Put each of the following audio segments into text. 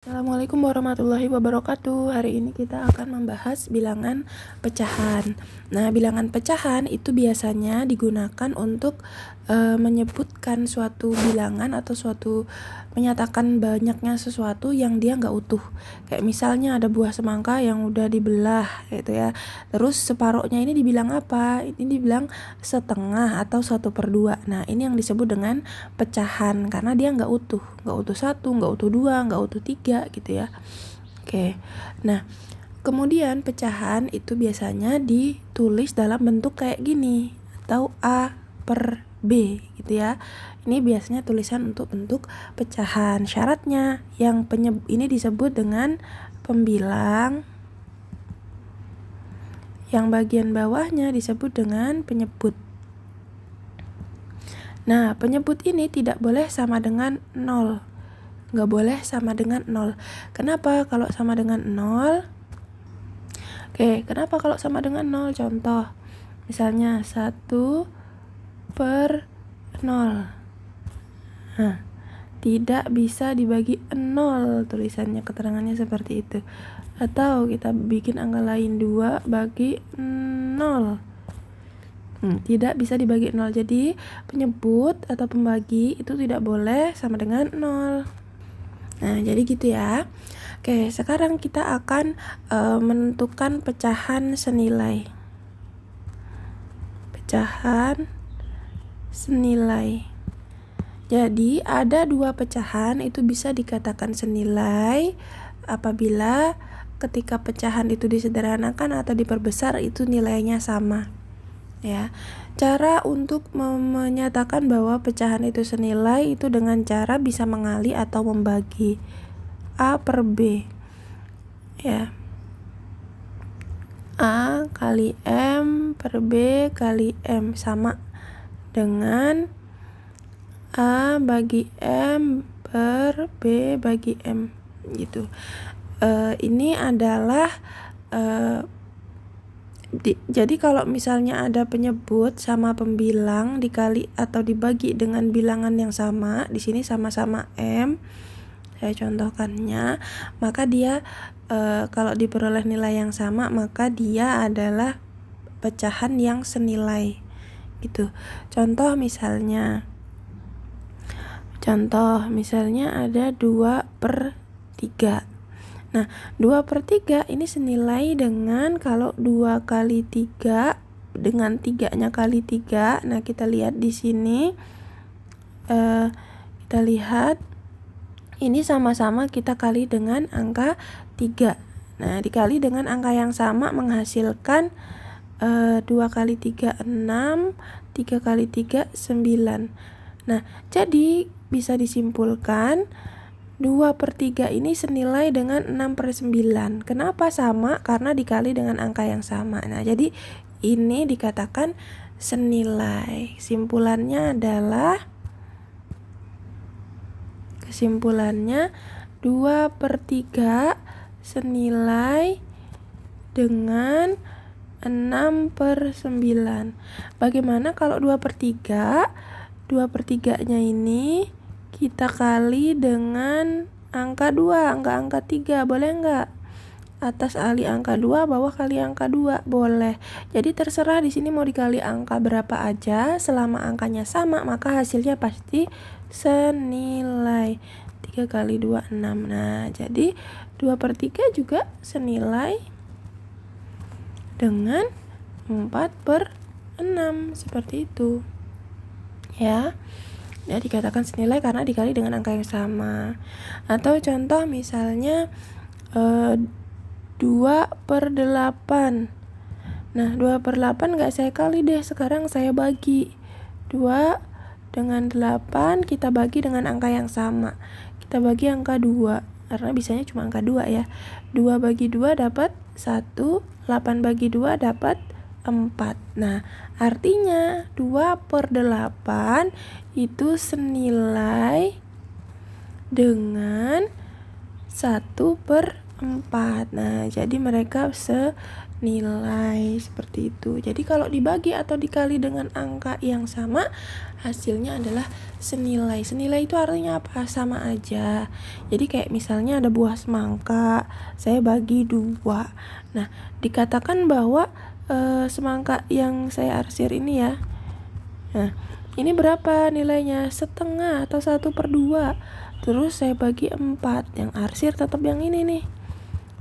Assalamualaikum warahmatullahi wabarakatuh. Hari ini kita akan membahas bilangan pecahan. Nah, bilangan pecahan itu biasanya digunakan untuk menyebutkan suatu bilangan atau menyatakan banyaknya sesuatu yang dia nggak utuh. Kayak misalnya ada buah semangka yang udah dibelah gitu ya. Terus separohnya ini dibilang apa? Ini dibilang setengah atau 1/2. Nah, ini yang disebut dengan pecahan karena dia nggak utuh 1, nggak utuh 2, nggak utuh 3 gitu ya. Oke. Nah, kemudian pecahan itu biasanya ditulis dalam bentuk kayak gini atau A/B gitu ya. Ini biasanya tulisan untuk bentuk pecahan. Syaratnya ini disebut dengan pembilang. Yang bagian bawahnya disebut dengan penyebut. Nah, penyebut ini tidak boleh sama dengan 0. Nggak boleh sama dengan 0. Kenapa kalau sama dengan 0? Kenapa kalau sama dengan 0? Contoh, misalnya 1/0. Nah, tidak bisa dibagi 0, tulisannya, keterangannya seperti itu. Atau kita bikin angka lain, 2/0. Tidak bisa dibagi 0. Jadi penyebut atau pembagi itu tidak boleh sama dengan 0. Nah, jadi gitu ya. Oke, sekarang kita akan menentukan pecahan senilai. Pecahan senilai. Jadi ada 2 pecahan itu bisa dikatakan senilai apabila ketika pecahan itu disederhanakan atau diperbesar itu nilainya sama. Ya, cara untuk menyatakan bahwa pecahan itu senilai itu dengan cara bisa mengali atau membagi A/B. Ya, A kali M per B kali M sama dengan A bagi M per B bagi M gitu. Ini adalah jadi kalau misalnya ada penyebut sama pembilang dikali atau dibagi dengan bilangan yang sama, di sini sama-sama M, saya contohkannya, maka dia kalau diperoleh nilai yang sama maka dia adalah pecahan yang senilai gitu. Contoh misalnya ada 2/3. Nah, 2/3 ini senilai dengan kalau 2 kali 3 dengan 3-nya kali 3. Nah, kita lihat di sini. Kita lihat ini sama-sama kita kali dengan angka 3. Nah, dikali dengan angka yang sama menghasilkan 2 kali 3 6, 3 kali 3 9. Nah, jadi bisa disimpulkan 2/3 ini senilai dengan 6/9. Kenapa sama? Karena dikali dengan angka yang sama. Nah, jadi ini dikatakan senilai. Kesimpulannya 2/3 senilai dengan 6/9. Bagaimana kalau 2/3? 2/3-nya ini kita kali dengan angka 2, enggak angka 3, boleh enggak? Atas kali angka 2, bawah kali angka 2, boleh. Jadi terserah di sini mau dikali angka berapa aja, selama angkanya sama maka hasilnya pasti senilai. 3 kali 2 6. Nah, jadi 2/3 juga senilai dengan 4/6, seperti itu. Ya. Ya, dikatakan senilai karena dikali dengan angka yang sama. Atau contoh misalnya 2/8. Nah, 2/8 nggak saya kali deh, sekarang saya bagi. 2 dengan 8 kita bagi dengan angka yang sama. Kita bagi angka 2 karena bisanya cuma angka 2 ya. 2 bagi 2 dapat 1, 8 bagi 2 dapat 4. Nah, artinya 2/8 itu senilai dengan 1/4. Nah, jadi mereka nilai seperti itu. Jadi kalau dibagi atau dikali dengan angka yang sama, hasilnya adalah senilai. Senilai itu artinya apa? Sama aja. Jadi kayak misalnya ada buah semangka, saya bagi 2. Nah, dikatakan bahwa semangka yang saya arsir ini ya, nah ini berapa nilainya? Setengah atau 1/2. Terus saya bagi 4. Yang arsir tetap yang ini nih.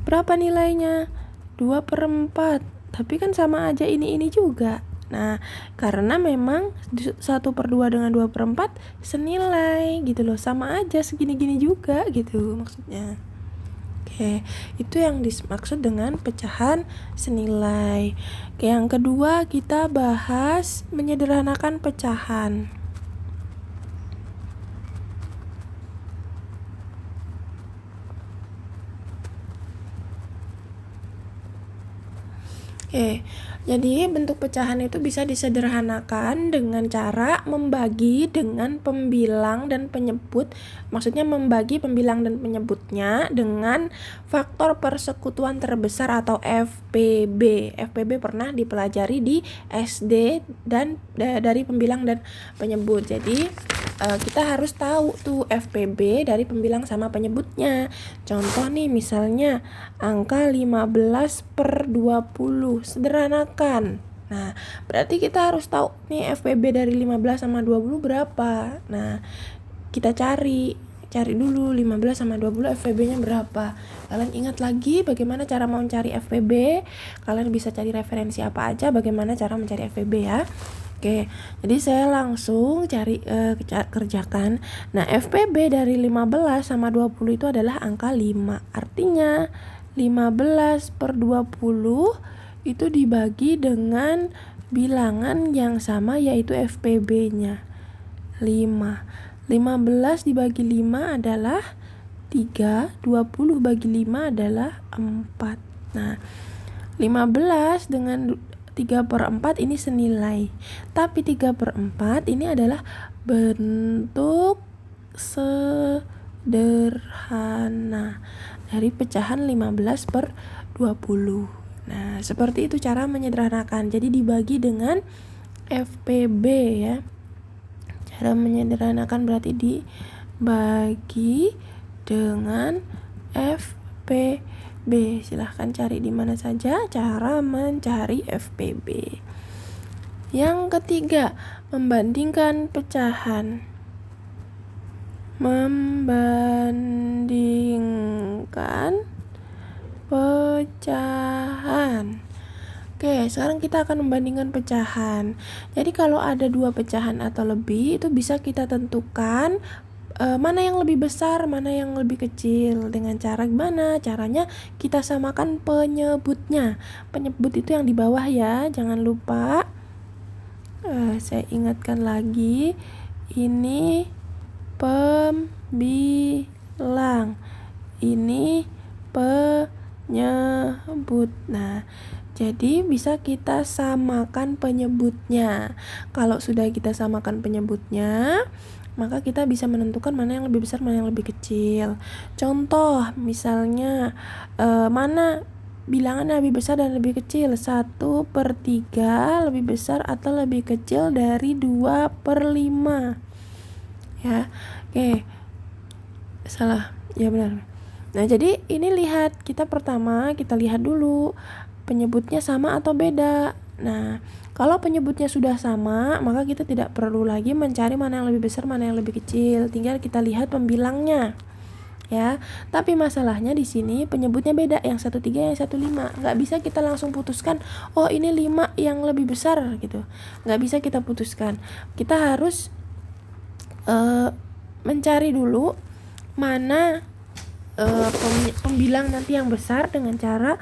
Berapa nilainya? 2/4. Tapi kan sama aja ini juga. Nah, karena memang 1/2 dengan 2/4 senilai gitu loh. Sama aja segini-gini juga gitu maksudnya. Oke, itu yang dimaksud dengan pecahan senilai. Oke, yang kedua kita bahas menyederhanakan pecahan. Oke, jadi bentuk pecahan itu bisa disederhanakan dengan cara membagi dengan pembilang dan penyebut. Maksudnya membagi pembilang dan penyebutnya dengan faktor persekutuan terbesar atau FPB. FPB pernah dipelajari di SD dan dari pembilang dan penyebut. Jadi kita harus tahu tuh FPB dari pembilang sama penyebutnya. Contoh nih misalnya angka 15/20, sederhanakan. Nah, berarti kita harus tahu nih FPB dari 15 sama 20 berapa. Nah, kita cari dulu 15 sama 20 FPB-nya berapa. Kalian ingat lagi bagaimana cara mencari FPB? Kalian bisa cari referensi apa aja bagaimana cara mencari FPB ya. Oke, jadi saya langsung kerjakan. Nah, FPB dari 15 sama 20 itu adalah angka 5. Artinya 15/20 itu dibagi dengan bilangan yang sama yaitu FPB-nya 5. 15 dibagi 5 adalah 3, 20 bagi 5 adalah 4. Nah, 15 dengan 3/4 ini senilai. Tapi 3/4 ini adalah bentuk sederhana dari pecahan 15/20. Nah, seperti itu cara menyederhanakan. Jadi dibagi dengan FPB ya. Cara menyederhanakan berarti dibagi dengan FPB. Silahkan cari di mana saja cara mencari FPB. Yang ketiga, membandingkan pecahan. Membandingkan pecahan. Oke, sekarang kita akan membandingkan pecahan. Jadi kalau ada 2 pecahan atau lebih, itu bisa kita tentukan mana yang lebih besar, mana yang lebih kecil. Dengan cara gimana? Caranya kita samakan penyebutnya. Penyebut itu yang di bawah ya, jangan lupa. Saya ingatkan lagi, ini pembilang, ini penyebut. Nah, jadi bisa kita samakan penyebutnya. Kalau sudah kita samakan penyebutnya, maka kita bisa menentukan mana yang lebih besar, mana yang lebih kecil. Contoh, misalnya mana bilangan lebih besar dan lebih kecil? 1/3 lebih besar atau lebih kecil dari 2/5? Ya, oke. Salah, ya benar. Nah, jadi ini lihat, kita lihat dulu penyebutnya sama atau beda. Nah, kalau penyebutnya sudah sama, maka kita tidak perlu lagi mencari mana yang lebih besar, mana yang lebih kecil. Tinggal kita lihat pembilangnya. Ya, tapi masalahnya di sini penyebutnya beda, yang 13 yang 15. Nggak bisa kita langsung putuskan, oh ini 5 yang lebih besar gitu. Nggak bisa kita putuskan. Kita harus mencari dulu mana pembilang nanti yang besar dengan cara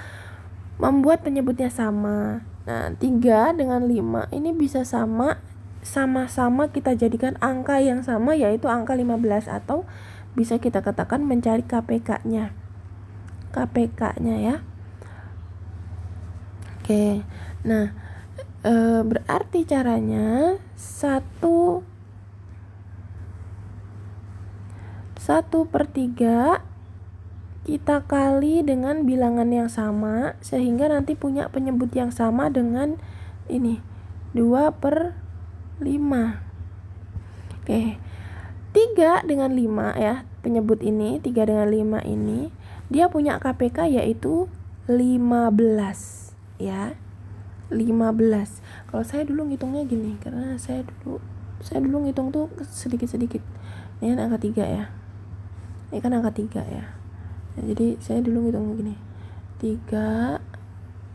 membuat penyebutnya sama. Nah, 3 dengan 5 ini bisa sama-sama kita jadikan angka yang sama yaitu angka 15, atau bisa kita katakan mencari KPK-nya ya. Oke. Nah, berarti caranya 1/3 kita kali dengan bilangan yang sama sehingga nanti punya penyebut yang sama dengan ini 2/5. Oke, 3 dengan 5 ya, penyebut ini 3 dengan 5 ini dia punya KPK yaitu 15 ya. 15. Kalau saya dulu ngitungnya gini, karena saya dulu ngitung tuh sedikit-sedikit. Ini kan angka 3 ya. Ini kan angka 3 ya. Nah, jadi saya dulu ngitung gini. 3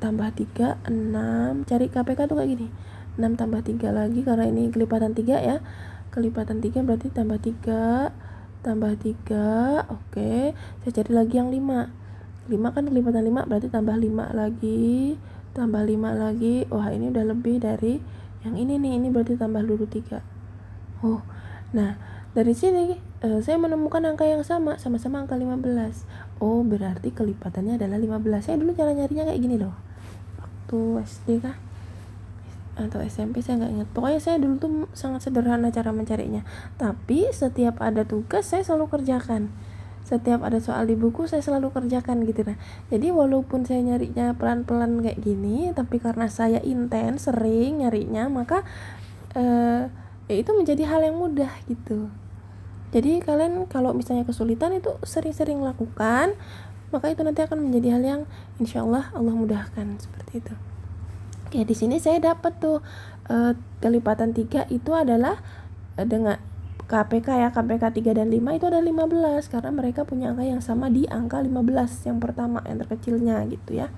tambah 3 6. Cari KPK tuh kayak gini. 6 tambah 3 lagi karena ini kelipatan 3 ya. Kelipatan 3 berarti tambah 3 tambah 3. Oke, saya cari lagi yang 5. 5 kan kelipatan 5 berarti tambah 5 lagi, tambah 5 lagi. Wah, ini udah lebih dari yang ini nih. Ini berarti tambah dulu 3. Oh, nah dari sini saya menemukan angka yang sama-sama angka 15. Oh, berarti kelipatannya adalah 15. Saya dulu cara nyarinya kayak gini loh. Waktu SD kah? Atau SMP saya nggak ingat. Pokoknya saya dulu tuh sangat sederhana cara mencarinya. Tapi setiap ada tugas saya selalu kerjakan. Setiap ada soal di buku saya selalu kerjakan gitu. Nah, jadi walaupun saya nyarinya pelan-pelan kayak gini, tapi karena saya intens sering nyarinya, maka ya itu menjadi hal yang mudah gitu. Jadi kalian kalau misalnya kesulitan itu sering-sering lakukan, maka itu nanti akan menjadi hal yang insyaallah Allah mudahkan seperti itu. Oke, di sini saya dapat tuh kelipatan 3 itu adalah dengan KPK ya, KPK 3 dan 5 itu ada 15 karena mereka punya angka yang sama di angka 15 yang pertama, yang terkecilnya gitu ya.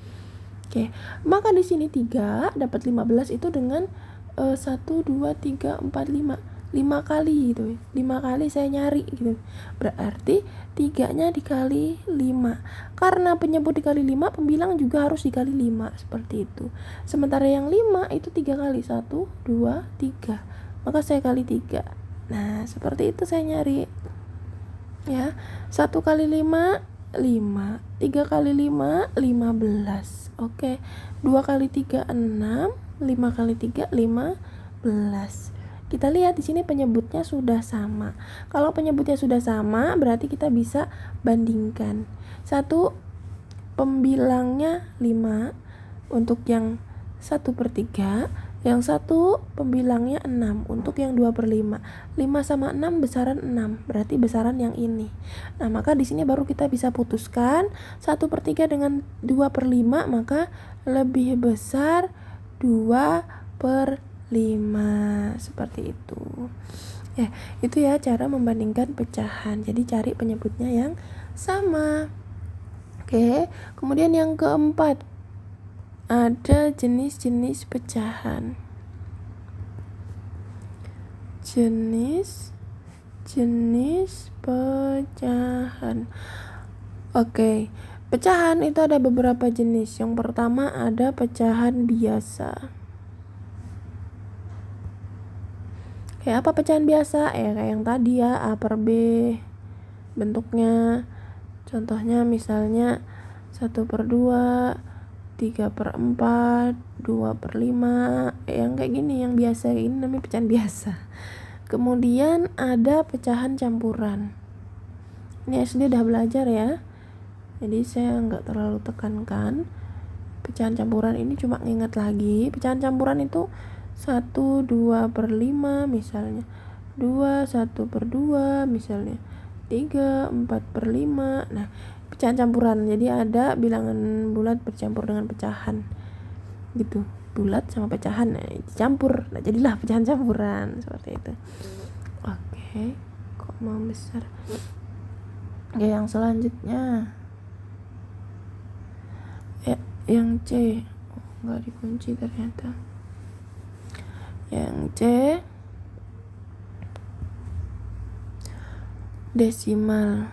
Oke, maka di sini 3 dapat 15 itu dengan 1 2 3 4 5 kali gitu. 5 kali saya nyari gitu. Berarti 3-nya dikali 5. Karena penyebut dikali 5, pembilang juga harus dikali 5 seperti itu. Sementara yang 5 itu 3 kali 1 2 3. Maka saya kali 3. Nah, seperti itu saya nyari. Ya. 1 kali 5 5. 3 kali 5 15. Oke. 2 kali 3 6. 5 kali 3 15. Kita lihat di sini penyebutnya sudah sama. Kalau penyebutnya sudah sama, berarti kita bisa bandingkan. 1 pembilangnya 5 untuk yang 1/3, yang 1 pembilangnya 6 untuk yang 2/5. 5 sama 6 besaran 6, berarti besaran yang ini. Nah, maka di sini baru kita bisa putuskan 1/3 dengan 2/5, maka lebih besar 2/5 seperti itu. Ya, itu ya cara membandingkan pecahan. Jadi cari penyebutnya yang sama. Oke, kemudian yang keempat, ada jenis-jenis pecahan. Jenis pecahan. Oke, pecahan itu ada beberapa jenis. Yang pertama ada pecahan biasa. Kayak apa pecahan biasa? Kayak yang tadi ya, A/B bentuknya. Contohnya misalnya 1/2, 3/4, 2/5, yang kayak gini, yang biasa ini namanya pecahan biasa. Kemudian ada pecahan campuran. Ini SD udah belajar ya, jadi saya nggak terlalu tekankan. Pecahan campuran ini cuma nginget lagi. Pecahan campuran itu 1 2/5 misalnya, 2 1/2 misalnya, 3 4/5. Nah, pecahan campuran. Jadi ada bilangan bulat bercampur dengan pecahan gitu. Bulat sama pecahan dicampur. Nah, jadilah pecahan campuran seperti itu. Oke, kok mau besar. Oke, yang selanjutnya yang C. Enggak dikunci ternyata. Yang C desimal.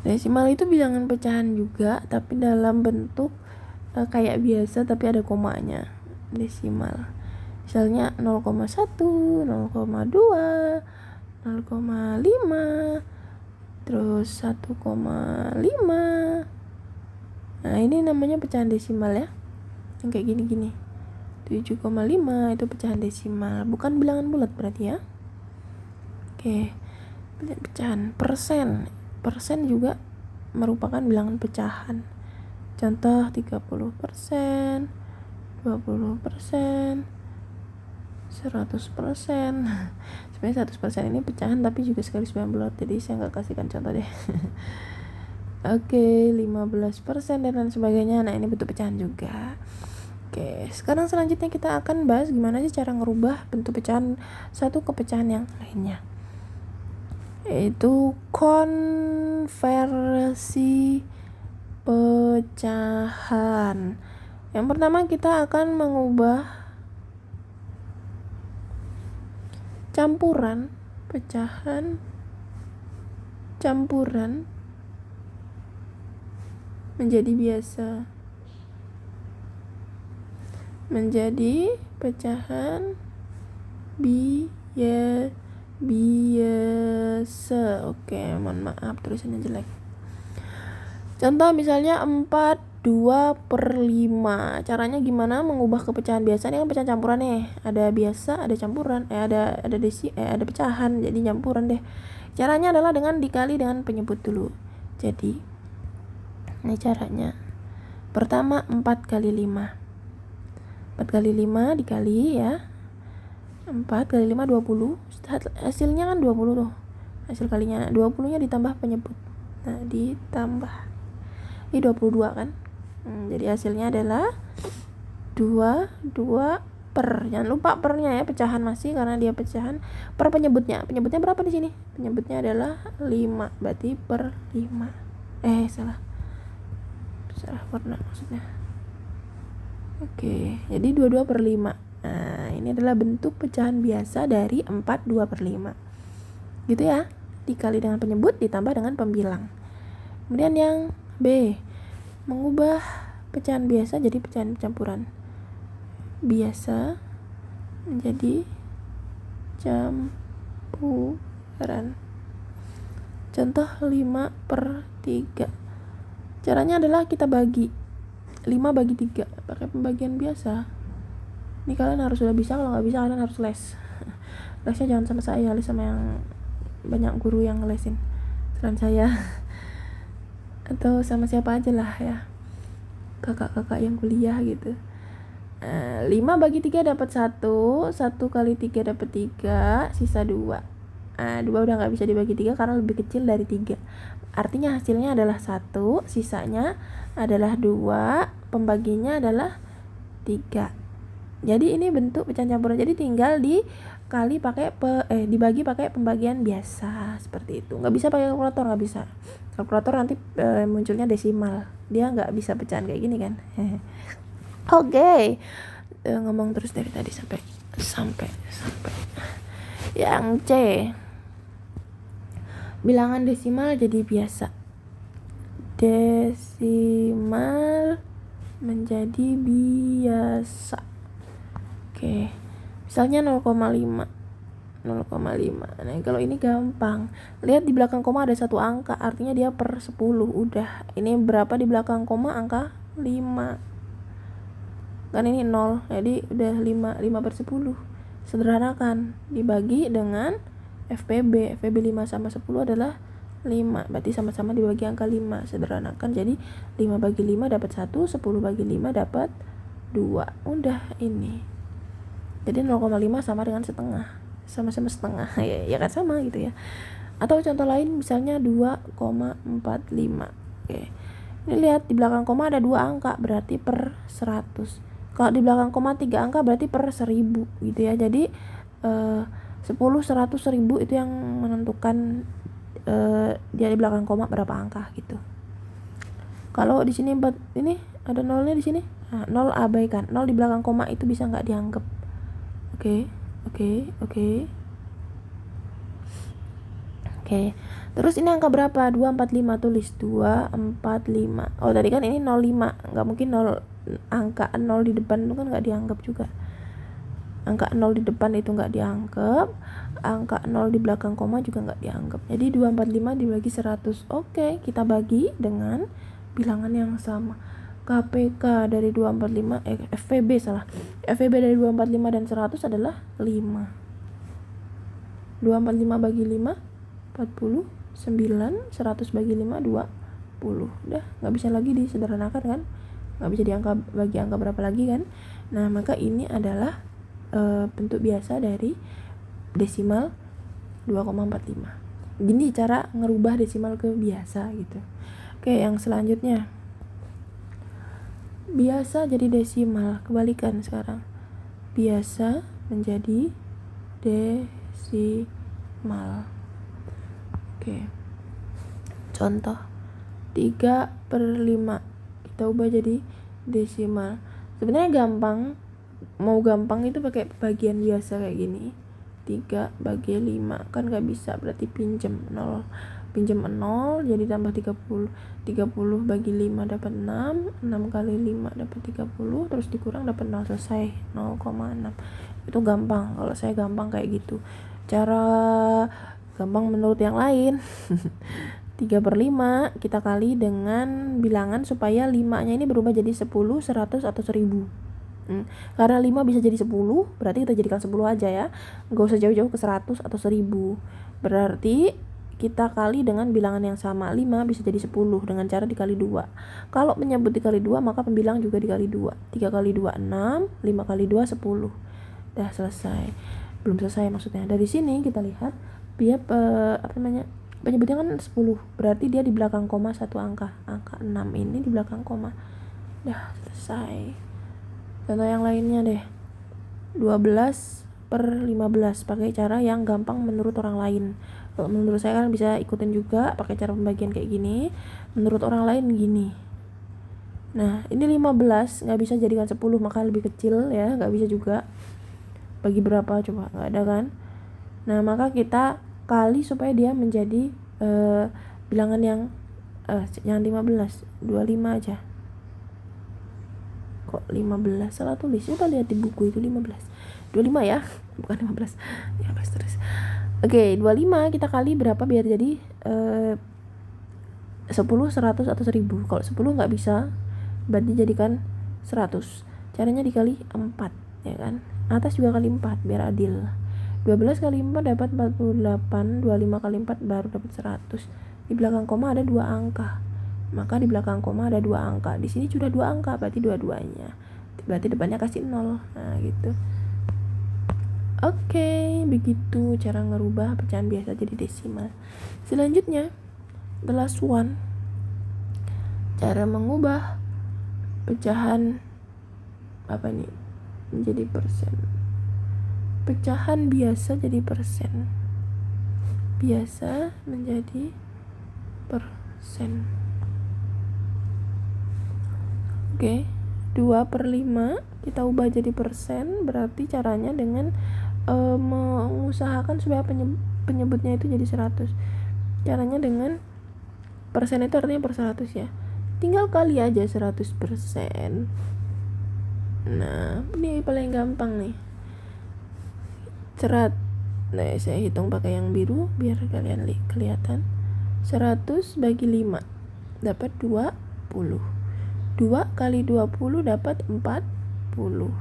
Desimal itu bilangan pecahan juga, tapi dalam bentuk kayak biasa tapi ada komanya. Desimal. Misalnya 0,1, 0,2, 0,5, terus 1,5. Nah, ini namanya pecahan desimal ya. Yang kayak gini-gini. 7,5 itu pecahan desimal, bukan bilangan bulat berarti ya. Oke. Pecahan persen. persen juga merupakan bilangan pecahan. Contoh 30%, 20%, 100%. Sebenarnya 100% ini pecahan tapi juga sekali 90, jadi saya nggak kasihkan contoh deh. Oke, 15% dan lain sebagainya. Nah, ini bentuk pecahan juga. Oke, sekarang selanjutnya kita akan bahas gimana sih cara ngerubah bentuk pecahan satu ke pecahan yang lainnya, yaitu konversi pecahan. Yang pertama kita akan mengubah campuran pecahan menjadi biasa menjadi pecahan biasa. Oke, mohon maaf tulisannya jelek. Contoh misalnya 4/2/5. Caranya gimana mengubah ke pecahan biasa? Ini kan pecahan campuran nih. Ada biasa, ada campuran, ada pecahan, jadi campuran deh. Caranya adalah dengan dikali dengan penyebut dulu. Jadi ini caranya. Pertama 4 kali 5. 4 kali 5 dikali ya. 4 kali 5 20. Hasilnya kan 20 tuh. Hasil kalinya 20-nya ditambah penyebut. Nah, ditambah. Ini 22 kan. Jadi hasilnya adalah 2 per. Jangan lupa pernya ya, pecahan masih karena dia pecahan per penyebutnya. Penyebutnya berapa di sini? Penyebutnya adalah 5. Berarti per 5. Salah warna maksudnya. Oke, jadi 22/5. Nah, ini adalah bentuk pecahan biasa dari 4/2/5. Gitu ya. Dikali dengan penyebut ditambah dengan pembilang. Kemudian yang B, mengubah pecahan biasa jadi pecahan campuran. Biasa menjadi campuran. Contoh 5/3. Caranya adalah kita bagi 5 bagi 3 pakai pembagian biasa. Ini kalian harus sudah bisa, kalau nggak bisa kalian harus les. Lesnya jangan sama saya, les sama yang banyak guru yang ngelesin selain saya. Atau sama siapa aja lah ya, kakak-kakak yang kuliah gitu. 5 bagi 3 dapat 1. 1 kali 3 dapat 3, sisa 2. 2 udah gak bisa dibagi 3 karena lebih kecil dari 3. Artinya hasilnya adalah 1, sisanya adalah 2, pembaginya adalah 3. Jadi ini bentuk pecahan campuran. Jadi tinggal dibagi pakai pembagian biasa seperti itu. Nggak bisa pakai kalkulator, nggak bisa. Kalkulator nanti munculnya desimal. Dia nggak bisa pecahan kayak gini kan. Oke. Ngomong terus dari tadi sampai yang C. Bilangan desimal jadi biasa. Desimal menjadi biasa. Oke. Misalnya 0,5. Nah, kalau ini gampang. Lihat di belakang koma ada satu angka, artinya dia per 10. Udah. Ini berapa di belakang koma? Angka 5. Kan ini 0. Jadi udah 5/10. Sederhanakan. Dibagi dengan FPB 5 sama 10 adalah 5. Berarti sama-sama dibagi angka 5. Sederhanakan. Jadi 5 bagi 5 dapat 1, 10 bagi 5 dapat 2. Udah ini. Jadi 0,5 sama dengan setengah. Sama-sama setengah. Ya kan sama gitu ya. Atau contoh lain misalnya 2,45. Oke. Ini lihat di belakang koma ada 2 angka, berarti per 100. Kalau di belakang koma 3 angka berarti per 1000 gitu ya. Jadi 10, 100, 1000 itu yang menentukan dia di belakang koma berapa angka gitu. Kalau di sini ini ada nolnya di sini. Nah, 0 abaikan. 0 di belakang koma itu bisa enggak dianggap. Oke. Terus ini angka berapa? 245, tulis 245. Oh, tadi kan ini 05. Enggak mungkin 0, angka 0 di depan itu kan enggak dianggap juga. Angka 0 di depan itu enggak dianggap. Angka 0 di belakang koma juga enggak dianggap. Jadi 245 dibagi 100. Oke, kita bagi dengan bilangan yang sama. KPK dari 245 FVB dari 245 dan 100 adalah 5. 245 bagi 5 49. 9, 100 bagi 5, 20. Udah, gak bisa lagi disederhanakan kan, gak bisa bagi angka berapa lagi kan. Nah, maka ini adalah bentuk biasa dari desimal 2,45. Gini cara ngerubah desimal ke biasa gitu. Oke, yang selanjutnya biasa jadi desimal, kebalikan sekarang. Biasa menjadi desimal. Oke. Contoh 3/5 kita ubah jadi desimal. Sebenarnya gampang, mau gampang itu pakai bagian biasa kayak gini. 3 bagi 5 kan gak bisa, berarti pinjem 0 jadi tambah 30 bagi 5 dapat 6 kali 5 dapat 30, terus dikurang dapat 0, selesai 0,6. Itu gampang, kalau saya gampang kayak gitu. Cara gampang menurut yang lain 3/5 kita kali dengan bilangan supaya 5 nya ini berubah jadi 10, 100 atau 1000. Karena 5 bisa jadi 10, berarti kita jadikan 10 aja ya, gak usah jauh-jauh ke 100 atau 1000. Berarti kita kali dengan bilangan yang sama, 5 bisa jadi 10 dengan cara dikali 2. Kalau menyebut dikali 2 maka pembilang juga dikali 2. 3 kali 2 6, 5 kali 2 10. Dah selesai. Belum selesai maksudnya. Dari sini kita lihat dia penyebutnya kan 10, berarti dia di belakang koma satu angka 6 ini di belakang koma. Dah selesai. Contoh yang lainnya deh, 12/15 pakai cara yang gampang menurut orang lain. Kalau menurut saya kan bisa ikutin juga pakai cara pembagian kayak gini. Menurut orang lain gini. Nah, ini 15 gak bisa jadikan 10, maka lebih kecil ya, gak bisa juga. Bagi berapa coba, gak ada kan. Nah, maka kita kali supaya dia menjadi bilangan yang jangan 15, 25 aja. Kok 15 salah tulis, coba lihat di buku itu 15, 25 ya, bukan 15 terus. Oke, 25 kita kali berapa biar jadi 10, 100 atau 1000. Kalau 10 gak bisa, berarti jadikan 100. Caranya dikali 4 ya kan, atas juga kali 4 biar adil. 12 kali 4 dapat 48, 25 kali 4 baru dapat 100. Di belakang koma ada 2 angka, maka di belakang koma ada 2 angka. Di sini sudah 2 angka, berarti dua-duanya. Berarti depannya kasih 0. Nah, gitu. Oke, begitu cara ngerubah pecahan biasa jadi desimal. Selanjutnya, the last one. Cara mengubah pecahan menjadi persen. Pecahan biasa jadi persen. Biasa menjadi persen. Oke, 2/5 kita ubah jadi persen, berarti caranya dengan mengusahakan supaya penyebutnya itu jadi 100. Caranya dengan persen itu artinya per 100 ya. Tinggal kali aja 100%. Nah, ini paling gampang nih. Nah, saya hitung pakai yang biru biar kalian kelihatan. 100 bagi 5 dapat 20. 2 kali 20 dapat 40.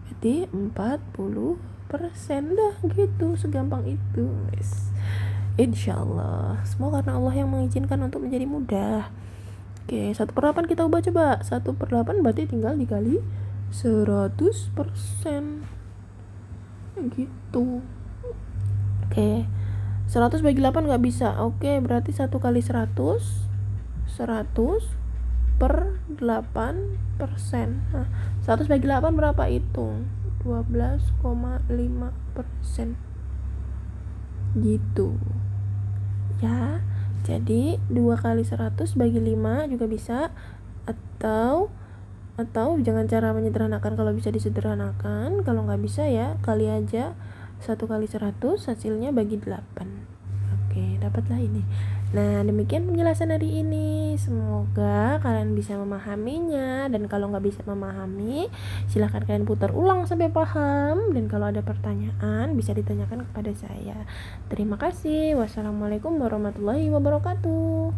Berarti 40%. Dah gitu, segampang itu. Insyaallah. Semua karena Allah yang mengizinkan untuk menjadi mudah. Oke, 1/8 kita ubah coba. 1/8 berarti tinggal dikali 100%. Gitu. Oke. 100 bagi 8 gak bisa. Oke, berarti 1 kali 100 100/8%. Nah, 100 bagi 8 berapa? Hitung. 12,5%. Gitu. Ya. Jadi 2 kali 100 bagi 5 juga bisa, atau jangan cara menyederhanakan. Kalau bisa disederhanakan, kalau nggak bisa ya kali aja 1 kali 100 hasilnya bagi 8. Oke, dapatlah ini. Nah, demikian penjelasan hari ini. Semoga kalian bisa memahaminya, dan kalau nggak bisa memahami silahkan kalian putar ulang sampai paham, dan kalau ada pertanyaan bisa ditanyakan kepada saya. Terima kasih. Wassalamualaikum warahmatullahi wabarakatuh.